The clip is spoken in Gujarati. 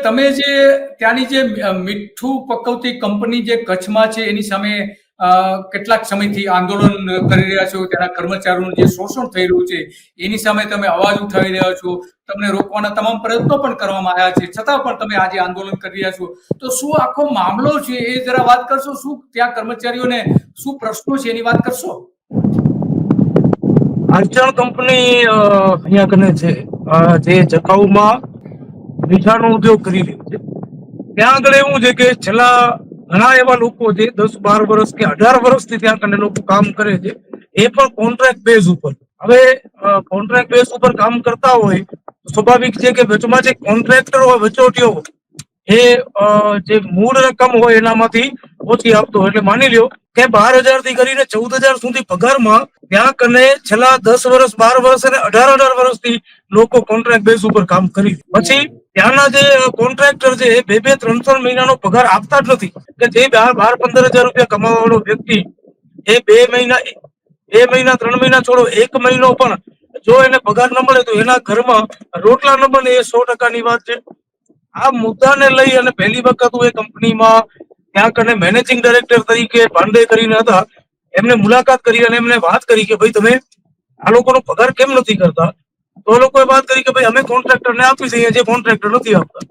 તમે જે ત્યાંની જે મીઠું પકવતી કંપની જે કચ્છમાં છે એની સામે કેટલાક સમયથી આંદોલન કરી રહ્યા છો, ત્યાંના કર્મચારીઓનું જે શોષણ થઈ રહ્યું છે એની સામે તમે અવાજ ઉઠાવી રહ્યા છો, તમને રોકવાના તમામ પ્રયત્નો પણ કરવામાં આવ્યા છે, છતાં પણ તમે આજે આંદોલન કરી રહ્યા છો. તો શું આખો મામલો છે એ જરા વાત કરશો? શું ત્યાં કર્મચારીઓને શું પ્રશ્નો છે એની વાત કરશો? આંચળ કંપની અહીંયા કને છે, જે જખાઉમાં મીઠાનો ઉદ્યોગ કરી રહ્યું છે. ત્યાં આગળ એવું છે કે છેલ્લા ઘણા એવા લોકો છે 10-12 વર્ષ કે 18 વર્ષથી ત્યાં કને લોકો કામ કરે છે, એ પણ કોન્ટ્રાક્ટ બેઝ ઉપર. હવે કોન્ટ્રાક્ટ બેઝ ઉપર કામ કરતા હોય સ્વાભાવિક છે કે વચમાં જે કોન્ટ્રાક્ટર હોય, વચોટિયો એ જે મૂળ રકમ હોય એનામાંથી ઓછી આપતો હોય. એટલે માની લ્યો કે 12,000 થી કરીને 14,000 સુધી પગારમાં ત્યાં કને છેલ્લા 10 વર્ષ, 12 વર્ષ અને 18 વર્ષથી લોકો કોન્ટ્રાક્ટ બેઝ ઉપર કામ કરી. પછી ત્યાંના જે કોન્ટ્રાક્ટર છે એ 2-3 મહિનાનો પગાર આપતા જ નથી. કે જે 12-15 હજાર રૂપિયા કમાવા વાળો વ્યક્તિ એ 2 મહિના, 3 મહિના છોડો, 1 મહિનો પણ જો એને પગાર ન મળે તો એના ઘરમાં રોટલા ન બને, એ 100%ની વાત છે. આ મુદ્દાને લઈ અને પહેલી વખત હું એ કંપનીમાં ત્યાં કને મેનેજિંગ ડાયરેક્ટર તરીકે પાંડે કરીને હતા, એમને મુલાકાત કરી અને એમને વાત કરી કે ભાઈ તમે આ લોકોનો પગાર કેમ નથી કરતા? તો લોકોએ વાત કરી કે ભાઈ અમે કોન્ટ્રાક્ટરને આપી દઈએ, જે કોન્ટ્રાક્ટર નથી આપતા.